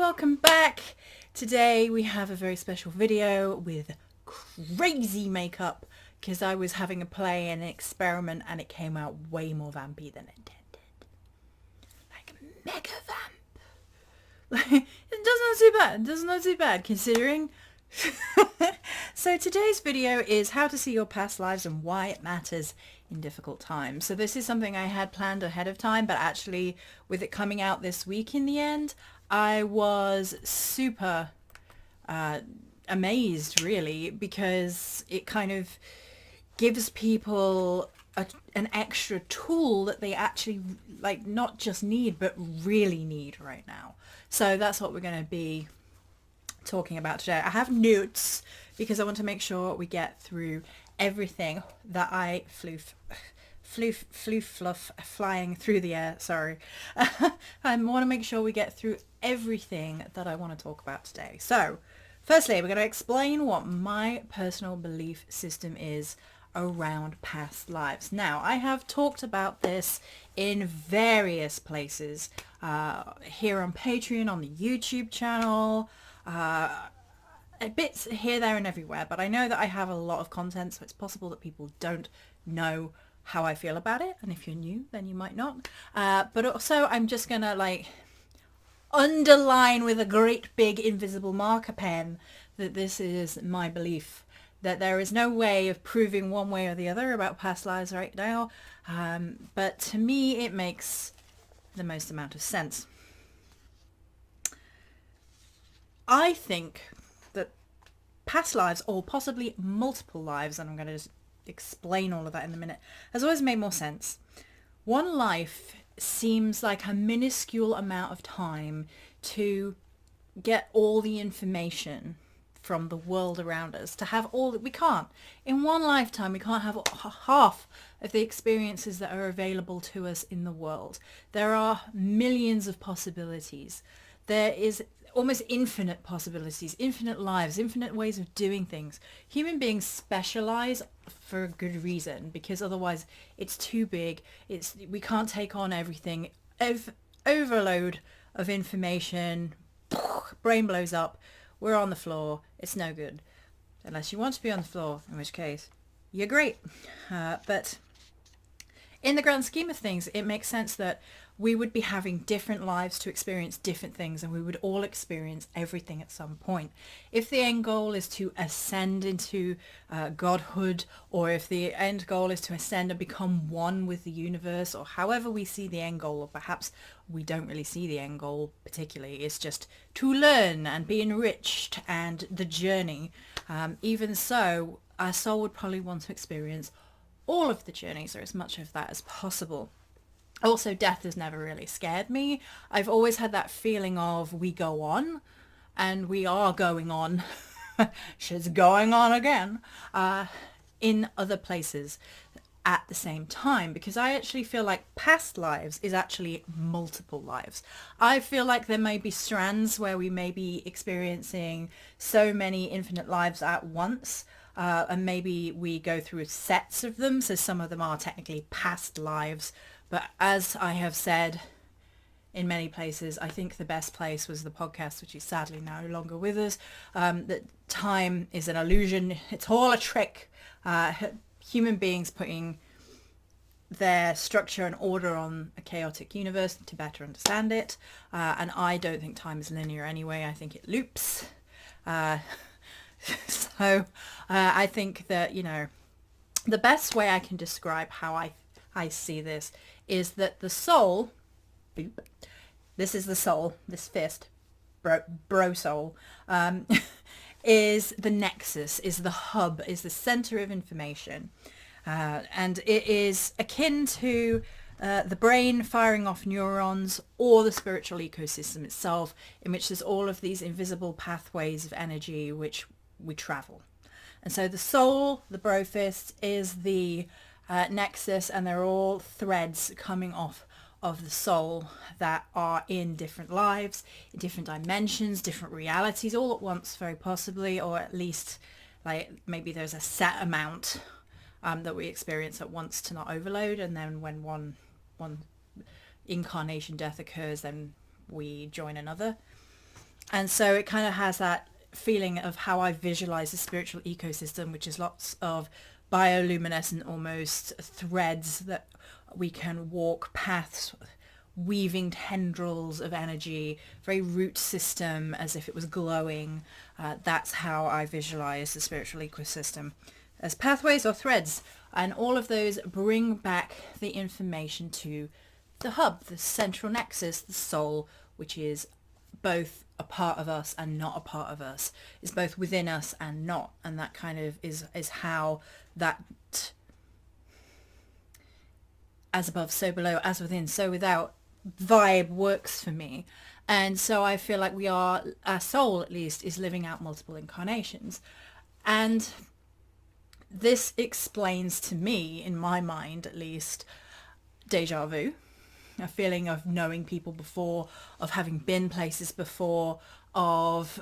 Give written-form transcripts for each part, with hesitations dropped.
welcome back. Today we have a very special video with crazy makeup because I was having a play and an experiment and it came out way more vampy than intended. Like mega vamp. It does not too bad considering. So today's video is how to see your past lives and why it matters in difficult times. So this is something I had planned ahead of time, but actually with it coming out this week in the end, I was super amazed really, because it kind of gives people an extra tool that they actually like not just need but really need right now. So that's what we're going to be talking about today. I have notes because I want to make sure we get through everything that I flying through the air, sorry. I want to make sure we get through everything that I want to talk about today. So firstly, we're going to explain what my personal belief system is around past lives. Now, I have talked about this in various places, here on Patreon, on the YouTube channel, a bit here, there and everywhere, but I know that I have a lot of content, so it's possible that people don't know how I feel about it, and if you're new then you might not, but also I'm just gonna like underline with a great big invisible marker pen that this is my belief, that there is no way of proving one way or the other about past lives right now, but to me it makes the most amount of sense. I think that past lives, or possibly multiple lives, and I'm going to just explain all of that in a minute, has always made more sense. One life seems like a minuscule amount of time to get all the information from the world around us, to have all that we can't. In one lifetime, we can't have half of the experiences that are available to us in the world. There are millions of possibilities. There is almost infinite possibilities, infinite lives, infinite ways of doing things. Human beings specialize for a good reason, because otherwise it's too big. We can't take on everything. Overload of information, brain blows up, we're on the floor, it's no good. Unless you want to be on the floor, in which case you're great. But in the grand scheme of things, it makes sense that we would be having different lives to experience different things, and we would all experience everything at some point. If the end goal is to ascend into godhood, or if the end goal is to ascend and become one with the universe, or however we see the end goal, or perhaps we don't really see the end goal particularly, it's just to learn and be enriched and the journey. Even so, our soul would probably want to experience all of the journeys, or as much of that as possible. Also, death has never really scared me. I've always had that feeling of we go on, and we are going on. Shit's going on again, in other places at the same time, because I actually feel like past lives is actually multiple lives. I feel like there may be strands where we may be experiencing so many infinite lives at once, and maybe we go through sets of them, so some of them are technically past lives. But as I have said in many places, I think the best place was the podcast, which is sadly no longer with us, that time is an illusion. It's all a trick. Human beings putting their structure and order on a chaotic universe to better understand it. And I don't think time is linear anyway. I think it loops. So I think that, you know, the best way I can describe how I see this is that the soul, boop, this is the soul, this fist, bro soul, is the nexus, is the hub, is the center of information. And it is akin to the brain firing off neurons, or the spiritual ecosystem itself, in which there's all of these invisible pathways of energy which we travel. And so the soul, the bro fist, is the nexus, and they're all threads coming off of the soul that are in different lives, in different dimensions, different realities, all at once very possibly, or at least like maybe there's a set amount that we experience at once to not overload, and then when one incarnation death occurs, then we join another. And so it kind of has that feeling of how I visualize the spiritual ecosystem, which is lots of bioluminescent almost threads that we can walk paths, weaving tendrils of energy, very root system as if it was glowing. That's how I visualize the spiritual ecosystem, as pathways or threads. And all of those bring back the information to the hub, the central nexus, the soul, which is both a part of us and not a part of us, is both within us and not. And that kind of is how that as above, so below, as within, so without vibe works for me. And so I feel like our soul at least is living out multiple incarnations. And this explains to me, in my mind at least, deja vu, a feeling of knowing people before, of having been places before, of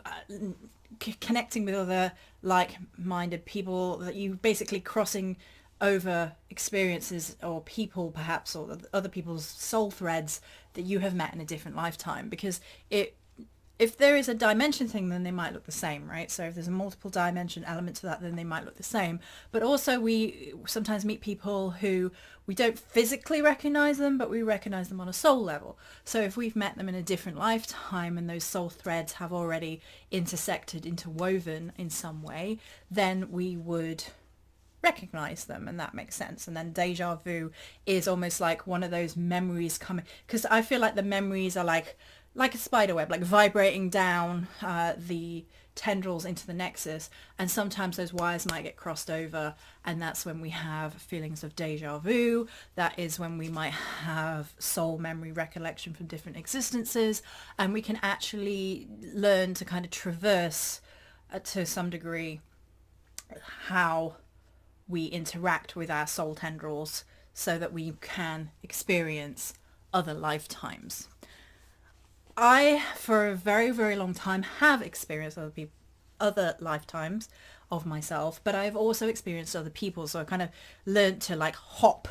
connecting with other like-minded people, that you basically crossing over experiences or people perhaps, or other people's soul threads that you have met in a different lifetime. Because if there is a dimension thing, then they might look the same, right? So if there's a multiple dimension element to that, then they might look the same. But also we sometimes meet people who we don't physically recognize them, but we recognize them on a soul level. So if we've met them in a different lifetime and those soul threads have already intersected, interwoven in some way, then we would recognize them, and that makes sense. And then deja vu is almost like one of those memories coming, because I feel like the memories are like a spider web, like vibrating down the tendrils into the nexus, and sometimes those wires might get crossed over, and that's when we have feelings of deja vu. That is when we might have soul memory recollection from different existences, and we can actually learn to kind of traverse to some degree how we interact with our soul tendrils so that we can experience other lifetimes. I, for a very, very long time, have experienced other lifetimes of myself, but I've also experienced other people. So I kind of learned to like hop.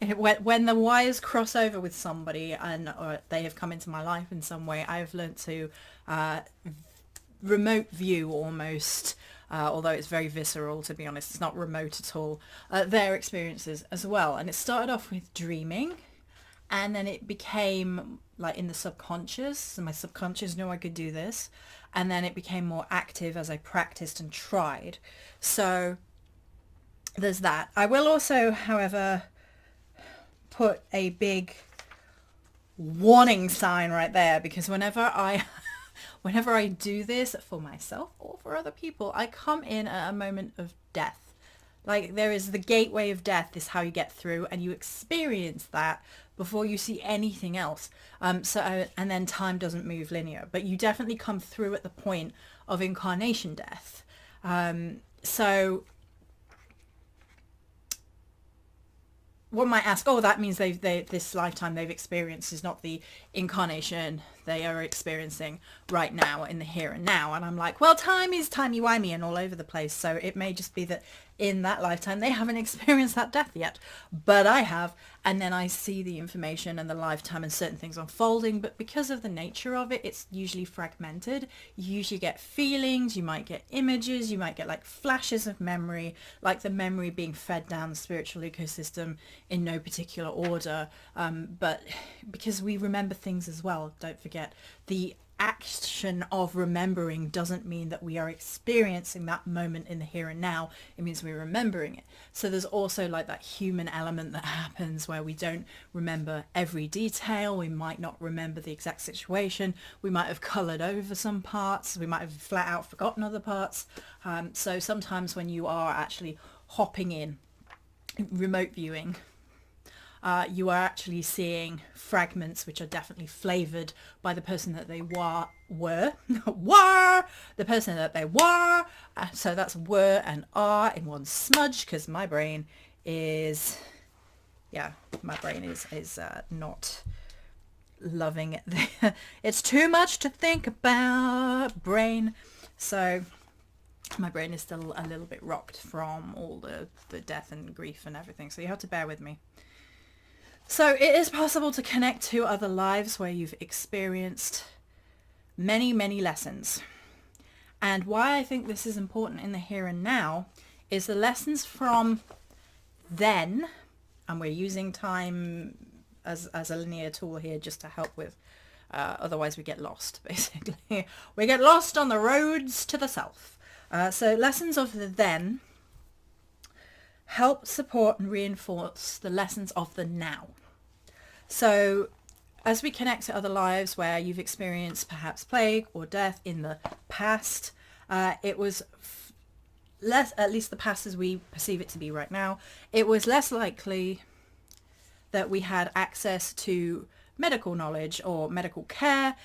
When the wires cross over with somebody and or they have come into my life in some way, I've learned to remote view almost, although it's very visceral, to be honest. It's not remote at all, their experiences as well. And it started off with dreaming, and then it became like in the subconscious, and my subconscious knew I could do this, and then it became more active as I practiced and tried. So there's that. I will also, however, put a big warning sign right there, because whenever I do this for myself or for other people, I come in at a moment of death. Like, there is the gateway of death is how you get through, and you experience that before you see anything else. And then time doesn't move linear, but you definitely come through at the point of incarnation death. So one might ask, oh, that means this lifetime they've experienced is not the incarnation they are experiencing right now in the here and now. And I'm like, well, time is timey-wimey and all over the place. So it may just be that in that lifetime they haven't experienced that death yet, but I have. And then I see the information and the lifetime and certain things unfolding, but because of the nature of it, it's usually fragmented. You usually get feelings, you might get images, you might get like flashes of memory, like the memory being fed down the spiritual ecosystem in no particular order. But because we remember things as well, don't forget, the action of remembering doesn't mean that we are experiencing that moment in the here and now. It means we're remembering it. So there's also like that human element that happens where we don't remember every detail. We might not remember the exact situation. We might have colored over some parts. We might have flat out forgotten other parts. So sometimes when you are actually hopping in, remote viewing, you are actually seeing fragments which are definitely flavored by the person that they were, the person that they were. So that's were and are in one smudge, because my brain is not loving it. It's too much to think about, brain. So my brain is still a little bit rocked from all the death and grief and everything. So you have to bear with me. So it is possible to connect to other lives where you've experienced many, many lessons. And why I think this is important in the here and now is the lessons from then, and we're using time as a linear tool here just to help with, otherwise we get lost, basically. We get lost on the roads to the self. So lessons of the then help support and reinforce the lessons of the now. So as we connect to other lives where you've experienced perhaps plague or death in the past, it was less, at least the past as we perceive it to be right now, it was less likely that we had access to medical knowledge or medical care,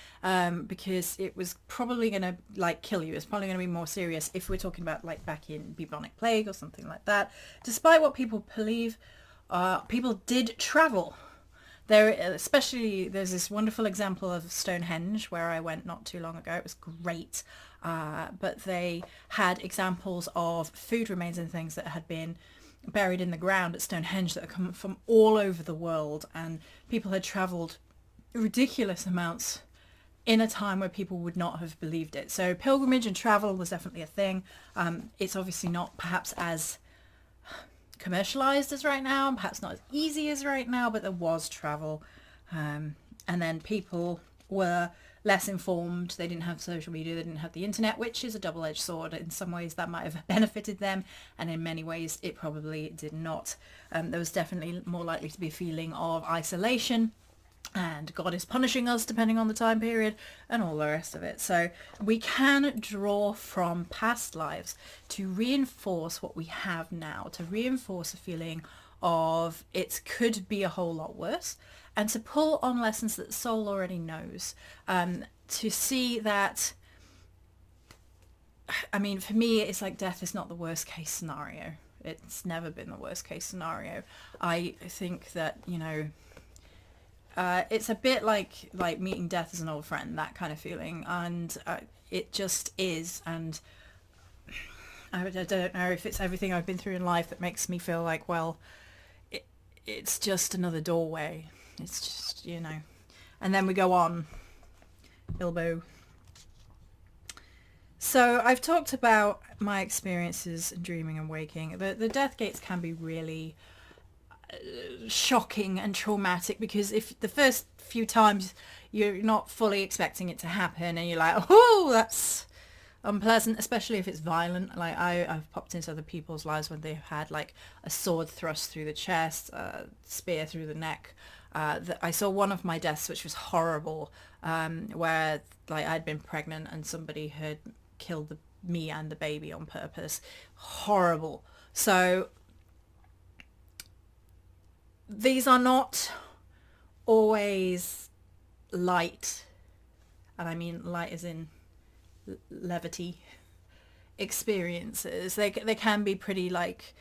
because it was probably going to like kill you. It's probably going to be more serious if we're talking about like back in bubonic plague or something like that. Despite what people believe, people did travel. Especially there's this wonderful example of Stonehenge where I went not too long ago. It was great. But they had examples of food remains and things that had been buried in the ground at Stonehenge that had come from all over the world, and people had travelled ridiculous amounts in a time where people would not have believed it. So pilgrimage and travel was definitely a thing. It's obviously not perhaps as commercialized as right now, and perhaps not as easy as right now, but there was travel. And then people were less informed. They didn't have social media, they didn't have the internet, which is a double-edged sword. In some ways that might have benefited them, and in many ways it probably did not. There was definitely more likely to be a feeling of isolation, and God is punishing us depending on the time period, and all the rest of it. So we can draw from past lives to reinforce what we have now, to reinforce a feeling of it could be a whole lot worse, and to pull on lessons that the soul already knows, to see that, I mean, for me, it's like death is not the worst case scenario. It's never been the worst case scenario. I think that, you know, it's a bit like meeting death as an old friend, that kind of feeling, and it just is. And I don't know if it's everything I've been through in life that makes me feel like, well, it's just another doorway. It's just, you know, and then we go on. Bilbo. So I've talked about my experiences in dreaming and waking. The death gates can be really shocking and traumatic, because if the first few times you're not fully expecting it to happen and you're like, oh, that's unpleasant, especially if it's violent. Like I've popped into other people's lives when they've had like a sword thrust through the chest, a spear through the neck. I saw one of my deaths which was horrible, where like I'd been pregnant and somebody had killed me and the baby on purpose. Horrible. So these are not always light, and I mean light as in levity experiences. They can be pretty like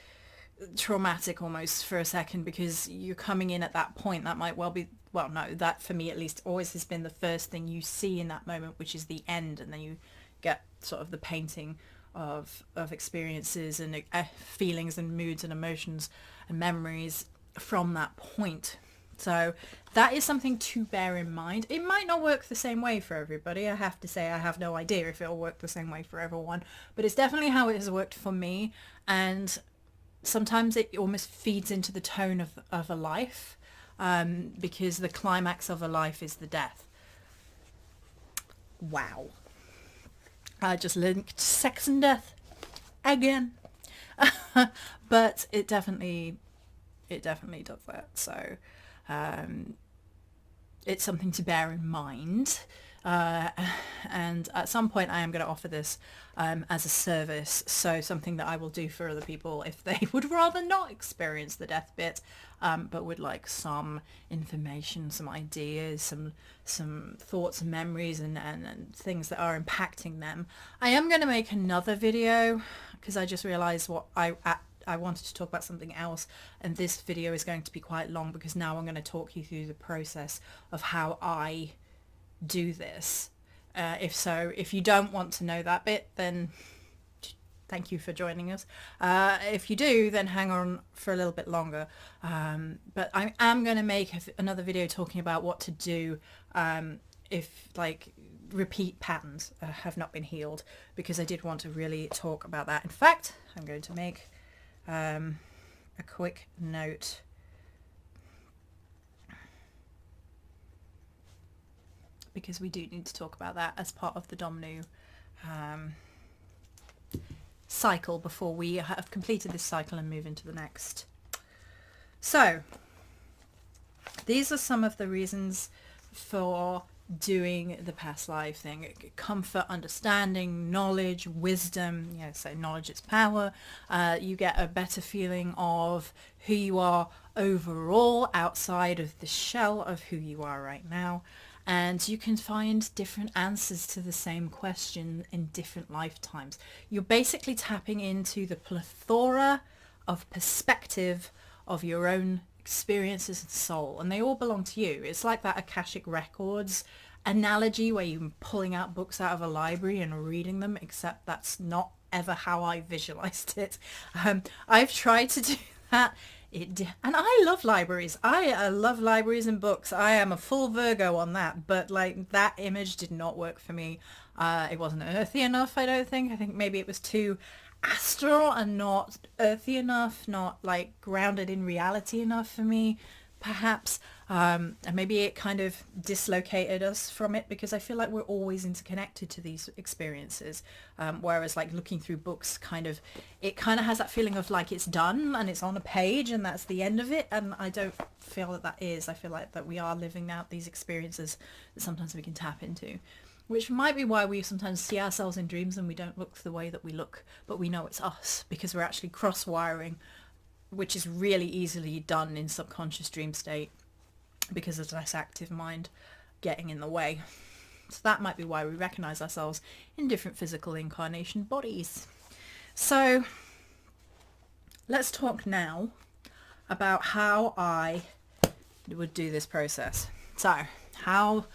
traumatic almost for a second, because you're coming in at that point that might well be, well, no, that for me at least always has been the first thing you see in that moment, which is the end, and then you get sort of the painting of experiences and feelings and moods and emotions and memories from that point. So that is something to bear in mind. It might not work the same way for everybody. I have to say I have no idea if it'll work the same way for everyone, but it's definitely how it has worked for me. And sometimes it almost feeds into the tone of a life, because the climax of a life is the death. Wow. I just linked sex and death again. But it definitely does that. So it's something to bear in mind. And at some point I am going to offer this as a service, so something that I will do for other people if they would rather not experience the death bit, but would like some information, some ideas, some thoughts and memories and things that are impacting them. I am going to make another video because I just realized what I wanted to talk about something else, and this video is going to be quite long because now I'm going to talk you through the process of how I do this. If you don't want to know that bit, then thank you for joining us. If you do, then hang on for a little bit longer. But I am going to make another video talking about what to do if like repeat patterns have not been healed, because I did want to really talk about that. In fact, I'm going to make a quick note. Because we do need to talk about that as part of the Domnu cycle before we have completed this cycle and move into the next. So, these are some of the reasons for doing the past life thing. Comfort, understanding, knowledge, wisdom. So knowledge is power. You get a better feeling of who you are overall outside of the shell of who you are right now. And you can find different answers to the same question in different lifetimes. You're basically tapping into the plethora of perspective of your own experiences and soul, and they all belong to you. It's like that Akashic Records analogy where you're pulling out books out of a library and reading them, except that's not ever how I visualized it. I've tried to do that. And I love libraries. I love libraries and books. I am a full Virgo on that, but like that image did not work for me. It wasn't earthy enough, I don't think. I think maybe it was too astral and not earthy enough, not like grounded in reality enough for me, perhaps. And maybe it kind of dislocated us from it, because I feel like we're always interconnected to these experiences. Whereas like looking through books it kind of has that feeling of like it's done and it's on a page and that's the end of it. And I don't feel that is. I feel like that we are living out these experiences that sometimes we can tap into, which might be why we sometimes see ourselves in dreams and we don't look the way that we look, but we know it's us because we're actually cross-wiring, which is really easily done in subconscious dream state because of less active mind getting in the way. So that might be why we recognize ourselves in different physical incarnation bodies. So let's talk now about how I would do this process. So how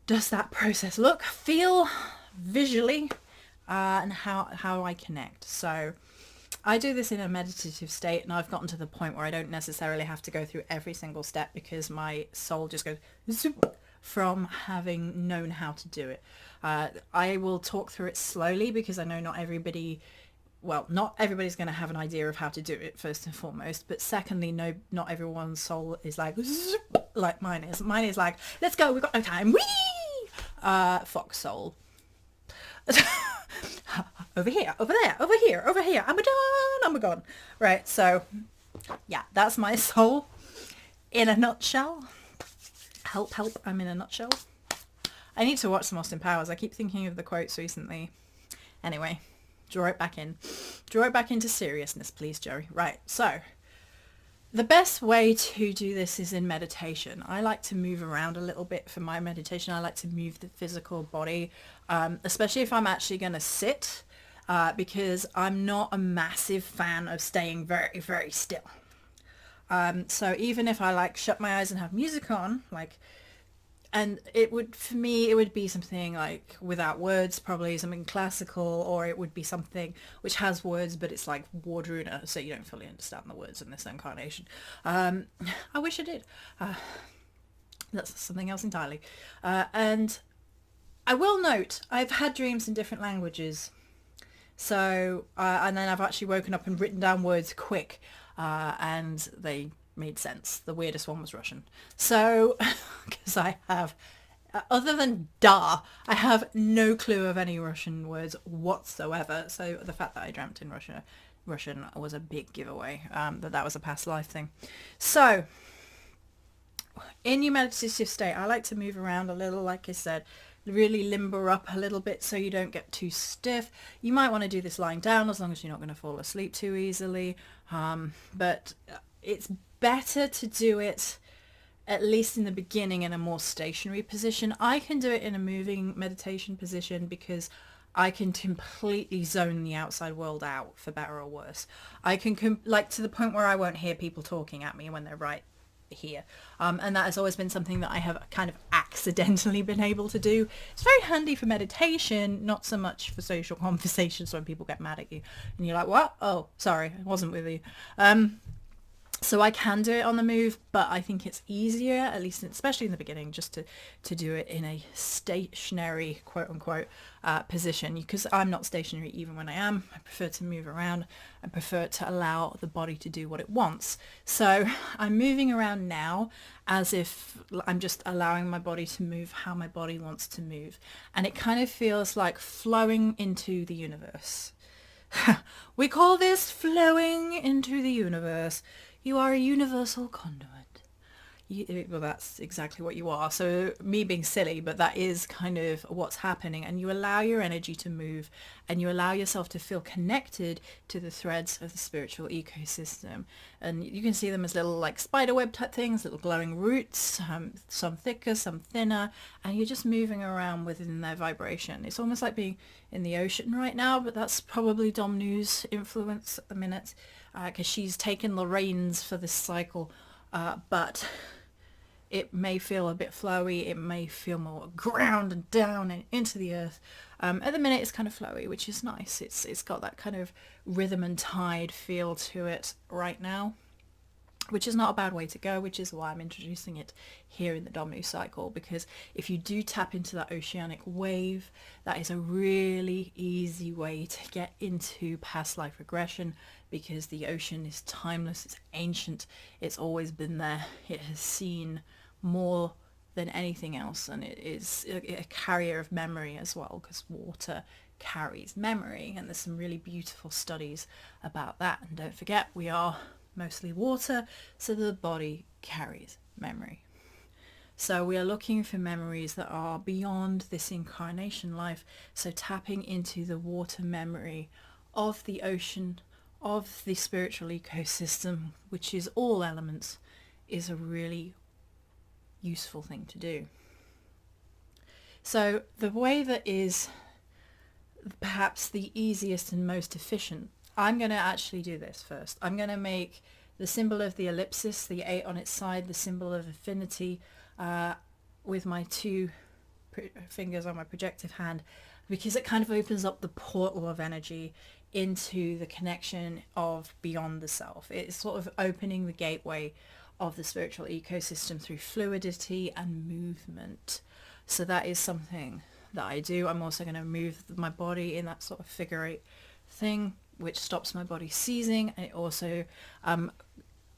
does that process look, feel, visually, and how I connect? So I do this in a meditative state, and I've gotten to the point where I don't necessarily have to go through every single step because my soul just goes zoop from having known how to do it. I will talk through it slowly because I know not everybody's going to have an idea of how to do it, first and foremost. But secondly, not everyone's soul is like zoop, like mine is. Mine is like, let's go, we've got no time. Whee! Fox soul. Over here, over there, over here, over here. I'm gone. Right, so yeah, that's my soul in a nutshell. Help, I'm in a nutshell. I need to watch some Austin Powers. I keep thinking of the quotes recently. Anyway, draw it back in. Draw it back into seriousness, please, Jerry. Right, so the best way to do this is in meditation. I like to move around a little bit for my meditation. I like to move the physical body, especially if I'm actually going to sit, because I'm not a massive fan of staying very, very still. So even if I like shut my eyes and have music on, and for me, it would be something like without words, probably something classical, or it would be something which has words, but it's like Wardruna, so you don't fully understand the words in this incarnation. I wish I did. That's something else entirely. And I will note, I've had dreams in different languages. So, and then I've actually woken up and written down words quick, and they made sense. The weirdest one was Russian. So, because I have, other than da, I have no clue of any Russian words whatsoever. So the fact that I dreamt in Russian was a big giveaway, that was a past life thing. So, in your meditative state, I like to move around a little, like I said, really limber up a little bit so you don't get too stiff. You might want to do this lying down as long as you're not going to fall asleep too easily. But it's better to do it at least in the beginning in a more stationary position. I can do it in a moving meditation position because I can completely zone the outside world out, for better or worse. I can to the point where I won't hear people talking at me when they're right here, and that has always been something that I have kind of accidentally been able to do. It's very handy for meditation, not so much for social conversations when people get mad at you and you're like, what? Oh, sorry, I wasn't with you. So I can do it on the move, but I think it's easier, at least especially in the beginning, just to do it in a stationary, quote unquote, position. Because I'm not stationary even when I am. I prefer to move around. I prefer to allow the body to do what it wants. So I'm moving around now as if I'm just allowing my body to move how my body wants to move. And it kind of feels like flowing into the universe. We call this flowing into the universe. You are a universal conduit. Well, that's exactly what you are. So me being silly, but that is kind of what's happening. And you allow your energy to move and you allow yourself to feel connected to the threads of the spiritual ecosystem. And you can see them as little like spiderweb type things, little glowing roots, some thicker, some thinner, and you're just moving around within their vibration. It's almost like being in the ocean right now, but that's probably Dom Nu's influence at the minute, because she's taken the reins for this cycle. But it may feel a bit flowy, it may feel more ground and down and into the earth. At the minute it's kind of flowy, which is nice. It's got that kind of rhythm and tide feel to it right now, which is not a bad way to go, which is why I'm introducing it here in the Domino cycle, because if you do tap into that oceanic wave, that is a really easy way to get into past life regression, because the ocean is timeless, it's ancient, it's always been there, it has seen more than anything else, and it is a carrier of memory as well, because water carries memory, and there's some really beautiful studies about that. And don't forget, we are mostly water, so the body carries memory. So we are looking for memories that are beyond this incarnation life, so tapping into the water memory of the ocean, of the spiritual ecosystem, which is all elements, is a really useful thing to do. So the way that is perhaps the easiest and most efficient, I'm going to actually do this first. I'm going to make the symbol of the ellipsis, the 8 on its side, the symbol of affinity, with my 2 fingers on my projective hand, because it kind of opens up the portal of energy into the connection of beyond the self. It's sort of opening the gateway of the spiritual ecosystem through fluidity and movement. So that is something that I do. I'm also going to move my body in that sort of figure 8 thing, which stops my body seizing, and it also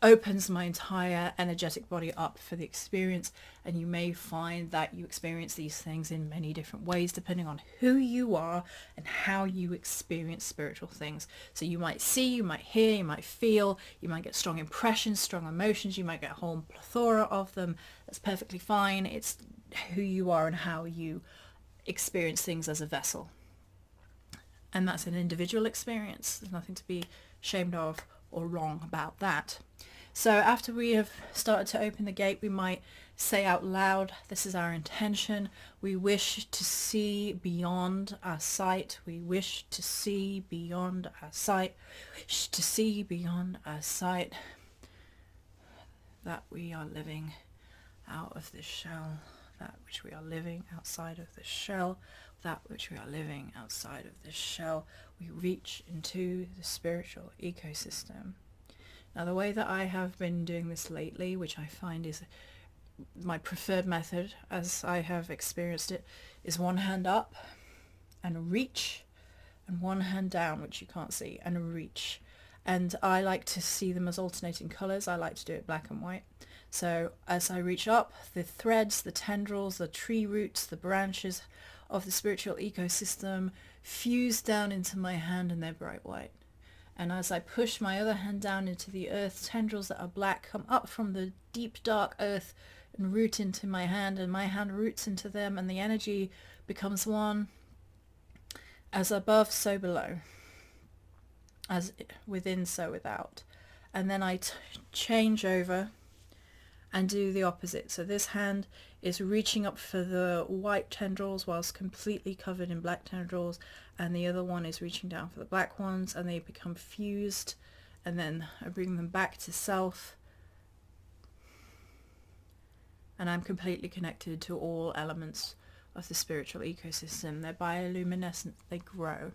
opens my entire energetic body up for the experience. And you may find that you experience these things in many different ways depending on who you are and how you experience spiritual things. So you might see, you might hear, you might feel, you might get strong impressions, strong emotions, you might get a whole plethora of them. That's perfectly fine. It's who you are and how you experience things as a vessel. And that's an individual experience. There's nothing to be ashamed of or wrong about that. So after we have started to open the gate, we might say out loud, this is our intention. We wish to see beyond our sight. We wish to see beyond our sight. We wish to see beyond our sight that we are living out of this shell, that which we are living outside of this shell, that which we are living outside of this shell. We reach into the spiritual ecosystem. Now, the way that I have been doing this lately, which I find is my preferred method as I have experienced it, is one hand up and reach, and one hand down, which you can't see, and reach. And I like to see them as alternating colours. I like to do it black and white. So as I reach up, the threads, the tendrils, the tree roots, the branches of the spiritual ecosystem fuse down into my hand, and they're bright white. And as I push my other hand down into the earth, tendrils that are black come up from the deep dark earth and root into my hand, and my hand roots into them, and the energy becomes one. As above, so below. As within, so without. And then I change over and do the opposite. So this hand is reaching up for the white tendrils whilst completely covered in black tendrils, and the other one is reaching down for the black ones, and they become fused, and then I bring them back to self, and I'm completely connected to all elements of the spiritual ecosystem. They're bioluminescent, they grow.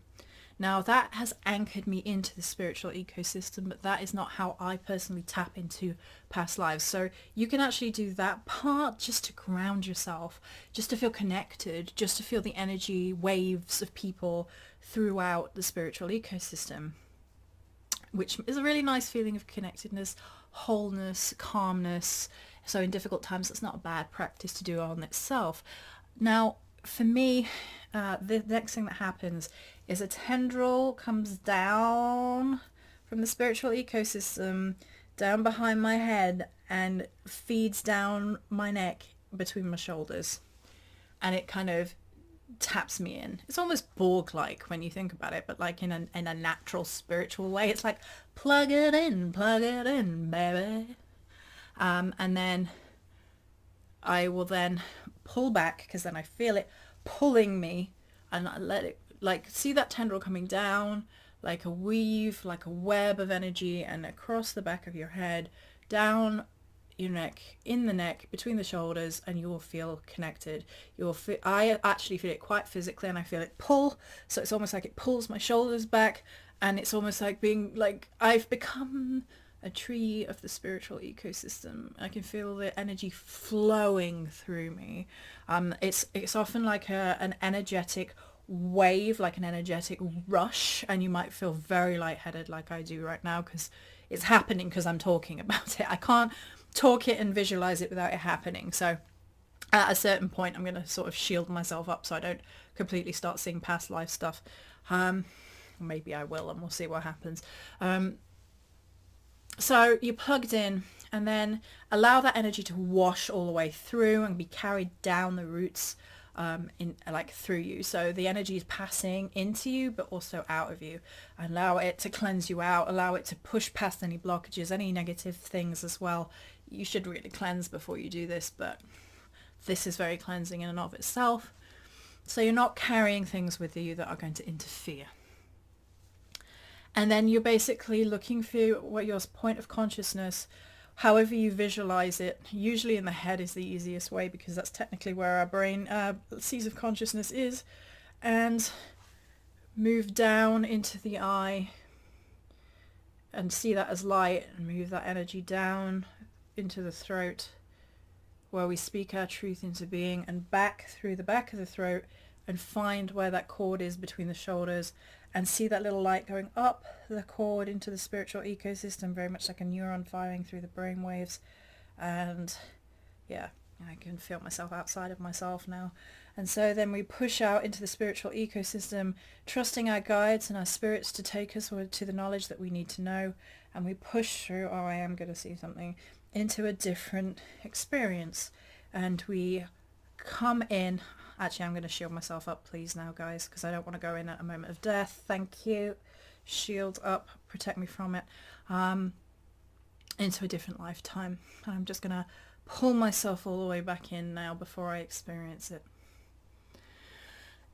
Now that has anchored me into the spiritual ecosystem, but that is not how I personally tap into past lives. So you can actually do that part just to ground yourself, just to feel connected, just to feel the energy waves of people throughout the spiritual ecosystem, which is a really nice feeling of connectedness, wholeness, calmness. So in difficult times, it's not a bad practice to do on itself. Now, for me, the next thing that happens is a tendril comes down from the spiritual ecosystem down behind my head and feeds down my neck between my shoulders. And it kind of taps me in. It's almost Borg-like when you think about it, but like in a natural spiritual way. It's like, plug it in, baby. And then I will then pull back, because then I feel it pulling me, and I let it, like, see that tendril coming down like a weave, like a web of energy, and across the back of your head, down your neck, in the neck, between the shoulders, and you will feel connected. You will feel, I actually feel it quite physically, and I feel it pull, so it's almost like it pulls my shoulders back, and it's almost like being like I've become a tree of the spiritual ecosystem. I can feel the energy flowing through me. It's often like an energetic wave, like an energetic rush, and you might feel very lightheaded like I do right now, because it's happening because I'm talking about it. I can't talk it and visualize it without it happening. So at a certain point, I'm going to sort of shield myself up so I don't completely start seeing past life stuff. Maybe I will, and we'll see what happens. So you're plugged in, and then allow that energy to wash all the way through and be carried down the roots, through you. So the energy is passing into you, but also out of you. Allow it to cleanse you out. Allow it to push past any blockages, any negative things as well. You should really cleanse before you do this, but this is very cleansing in and of itself. So you're not carrying things with you that are going to interfere. And then you're basically looking for what your point of consciousness, however you visualize it. Usually in the head is the easiest way, because that's technically where our brain sees of consciousness is. And move down into the eye and see that as light, and move that energy down into the throat, where we speak our truth into being, and back through the back of the throat, and find where that cord is between the shoulders, and see that little light going up the cord into the spiritual ecosystem, very much like a neuron firing through the brain waves. And yeah, I can feel myself outside of myself now. And so then we push out into the spiritual ecosystem, trusting our guides and our spirits to take us to the knowledge that we need to know. And we push through, oh, I am going to see something, into a different experience. And we come in. Actually, I'm going to shield myself up, please, now, guys, because I don't want to go in at a moment of death. Thank you. Shield up. Protect me from it. Into a different lifetime. I'm just going to pull myself all the way back in now before I experience it.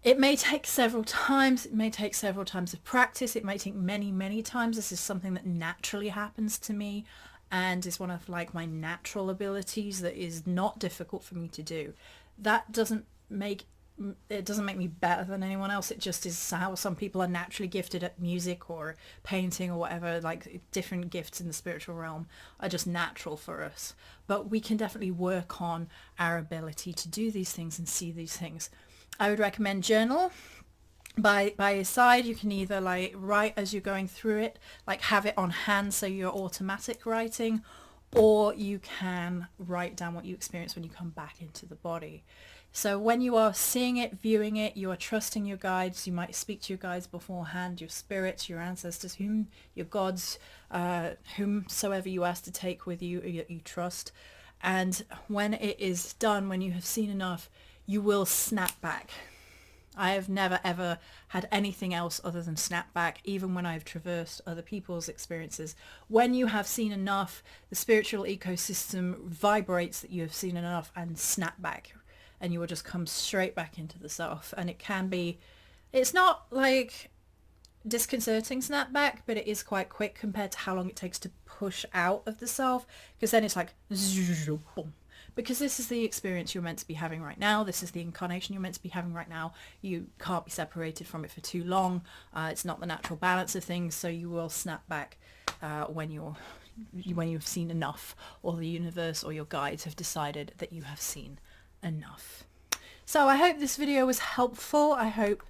It may take several times. It may take several times of practice. It may take many, many times. This is something that naturally happens to me, and is one of like my natural abilities that is not difficult for me to do. That doesn't make me better than anyone else. It just is how some people are naturally gifted at music or painting or whatever. Like, different gifts in the spiritual realm are just natural for us, but we can definitely work on our ability to do these things and see these things. I would recommend journal by your side. You can either like write as you're going through it, like have it on hand so you're automatic writing, or you can write down what you experience when you come back into the body. So when you are seeing it, viewing it, you are trusting your guides. You might speak to your guides beforehand, your spirits, your ancestors, your gods, whomsoever you ask to take with you, you trust. And when it is done, when you have seen enough, you will snap back. I have never ever had anything else other than snap back, even when I've traversed other people's experiences. When you have seen enough, the spiritual ecosystem vibrates that you have seen enough and snap back. And you will just come straight back into the self. And it's not like disconcerting snapback, but it is quite quick compared to how long it takes to push out of the self. Because then it's like, boom. because this is the experience you're meant to be having right now. This is the incarnation you're meant to be having right now. You can't be separated from it for too long. It's not the natural balance of things, so you will snap back when you've seen enough, or the universe or your guides have decided that you have seen enough. So I hope this video was helpful. I hope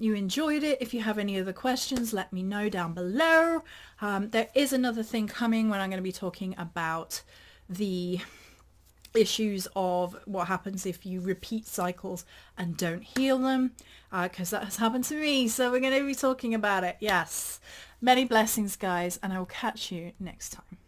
you enjoyed it. If you have any other questions, let me know down below. There is another thing coming when I'm going to be talking about the issues of what happens if you repeat cycles and don't heal them, because that has happened to me. So we're going to be talking about it. Yes. Many blessings, guys, and I will catch you next time.